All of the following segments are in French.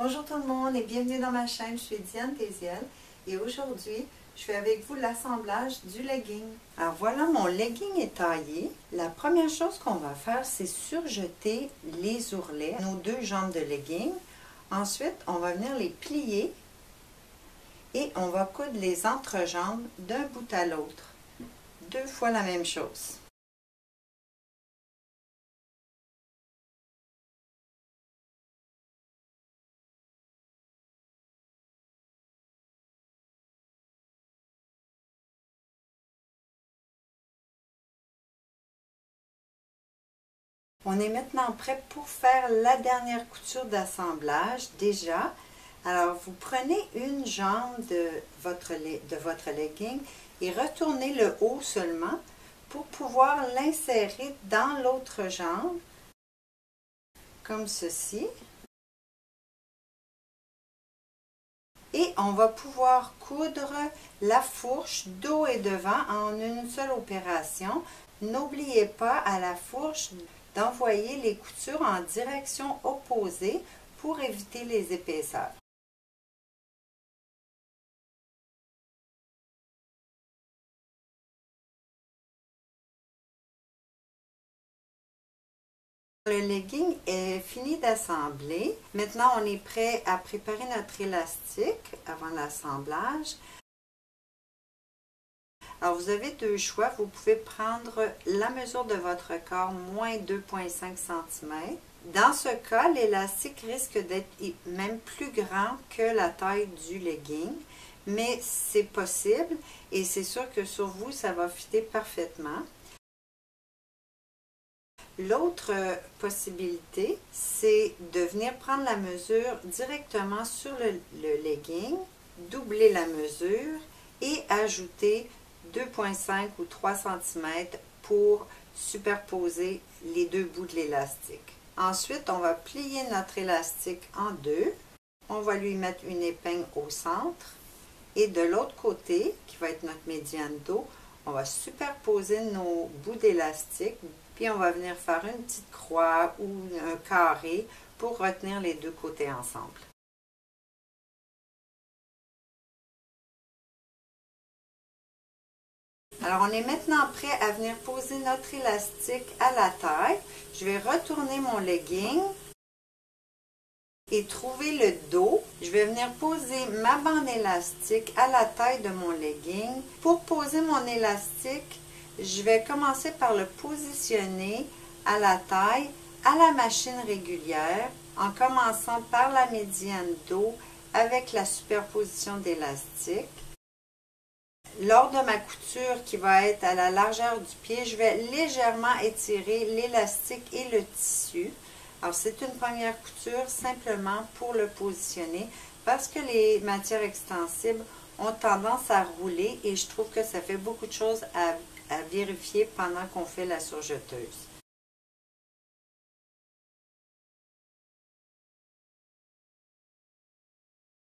Bonjour tout le monde et bienvenue dans ma chaîne, je suis Diane Téziel et aujourd'hui je fais avec vous l'assemblage du legging. Alors voilà, mon legging est taillé. La première chose qu'on va faire, c'est surjeter les ourlets, nos deux jambes de legging. Ensuite, on va venir les plier et on va coudre les entrejambes d'un bout à l'autre. Deux fois la même chose. On est maintenant prêt pour faire la dernière couture d'assemblage déjà. Alors vous prenez une jambe de votre legging et retournez le haut seulement pour pouvoir l'insérer dans l'autre jambe comme ceci. Et on va pouvoir coudre la fourche dos et devant en une seule opération. N'oubliez pas à la fourche d'envoyer les coutures en direction opposée pour éviter les épaisseurs. Le legging est fini d'assembler. Maintenant, on est prêt à préparer notre élastique avant l'assemblage. Alors, vous avez deux choix. Vous pouvez prendre la mesure de votre corps, moins 2,5 cm. Dans ce cas, l'élastique risque d'être même plus grand que la taille du legging, mais c'est possible et c'est sûr que sur vous, ça va fitter parfaitement. L'autre possibilité, c'est de venir prendre la mesure directement sur le legging, doubler la mesure et ajouter 2,5 ou 3 cm pour superposer les deux bouts de l'élastique. Ensuite, on va plier notre élastique en deux. On va lui mettre une épingle au centre. Et de l'autre côté, qui va être notre médiane dos, on va superposer nos bouts d'élastique. Puis on va venir faire une petite croix ou un carré pour retenir les deux côtés ensemble. Alors, on est maintenant prêt à venir poser notre élastique à la taille. Je vais retourner mon legging et trouver le dos. Je vais venir poser ma bande élastique à la taille de mon legging. Pour poser mon élastique, je vais commencer par le positionner à la taille à la machine régulière en commençant par la médiane dos avec la superposition d'élastique. Lors de ma couture qui va être à la largeur du pied, je vais légèrement étirer l'élastique et le tissu. Alors c'est une première couture simplement pour le positionner parce que les matières extensibles ont tendance à rouler et je trouve que ça fait beaucoup de choses à vérifier pendant qu'on fait la surjeteuse.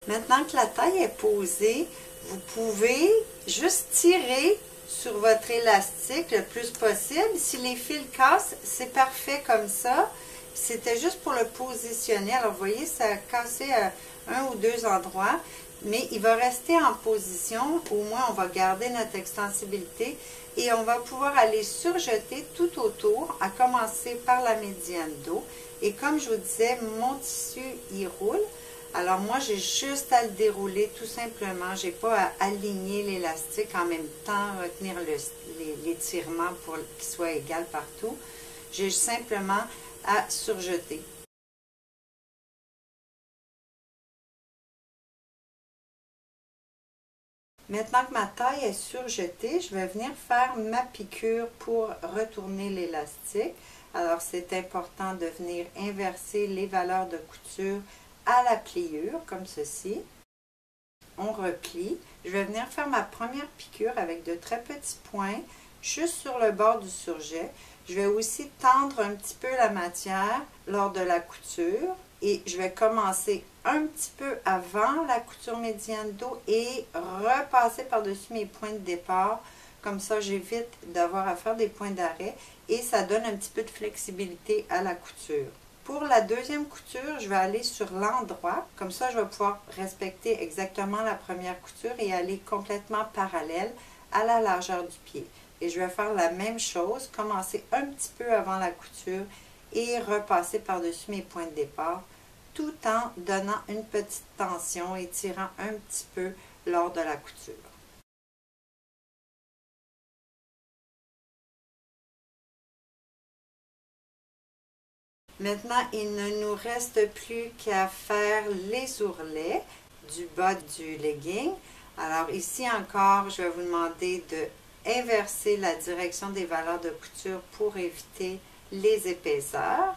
Maintenant que la taille est posée, vous pouvez juste tirer sur votre élastique le plus possible. Si les fils cassent, c'est parfait comme ça. C'était juste pour le positionner. Alors, vous voyez, ça a cassé à un ou deux endroits, mais il va rester en position. Au moins, on va garder notre extensibilité et on va pouvoir aller surjeter tout autour, à commencer par la médiane dos. Et comme je vous disais, mon tissu, il roule. Alors moi, j'ai juste à le dérouler tout simplement. Je n'ai pas à aligner l'élastique en même temps, retenir l'étirement pour qu'il soit égal partout. J'ai simplement à surjeter. Maintenant que ma taille est surjetée, je vais venir faire ma piqûre pour retourner l'élastique. Alors c'est important de venir inverser les valeurs de couture à la pliure, comme ceci. On replie. Je vais venir faire ma première piqûre avec de très petits points, juste sur le bord du surjet. Je vais aussi tendre un petit peu la matière lors de la couture. Et je vais commencer un petit peu avant la couture médiane dos et repasser par-dessus mes points de départ. Comme ça, j'évite d'avoir à faire des points d'arrêt et ça donne un petit peu de flexibilité à la couture. Pour la deuxième couture, je vais aller sur l'endroit. Comme ça, je vais pouvoir respecter exactement la première couture et aller complètement parallèle à la largeur du pied. Et je vais faire la même chose, commencer un petit peu avant la couture et repasser par-dessus mes points de départ, tout en donnant une petite tension et tirant un petit peu lors de la couture. Maintenant, il ne nous reste plus qu'à faire les ourlets du bas du legging. Alors ici encore, je vais vous demander de inverser la direction des valeurs de couture pour éviter les épaisseurs.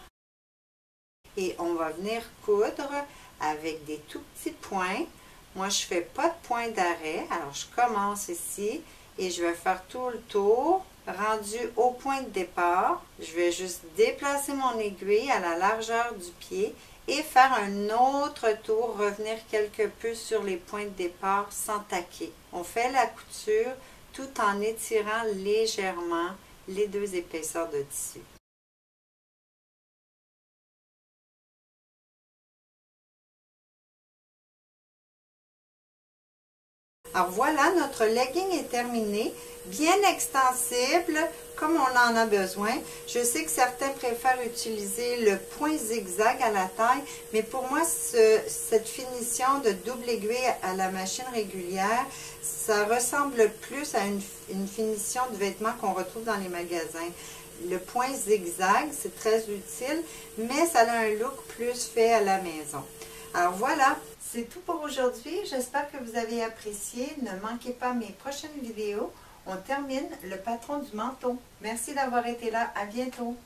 Et on va venir coudre avec des tout petits points. Moi, je ne fais pas de point d'arrêt. Alors, je commence ici et je vais faire tout le tour. Rendu au point de départ, je vais juste déplacer mon aiguille à la largeur du pied et faire un autre tour, revenir quelque peu sur les points de départ sans taquer. On fait la couture tout en étirant légèrement les deux épaisseurs de tissu. Alors voilà, notre legging est terminé, bien extensible comme on en a besoin. Je sais que certains préfèrent utiliser le point zigzag à la taille, mais pour moi, cette finition de double aiguille à la machine régulière, ça ressemble plus à une finition de vêtements qu'on retrouve dans les magasins. Le point zigzag, c'est très utile, mais ça a un look plus fait à la maison. Alors voilà, c'est tout pour aujourd'hui. J'espère que vous avez apprécié. Ne manquez pas mes prochaines vidéos. On termine le patron du manteau. Merci d'avoir été là. À bientôt.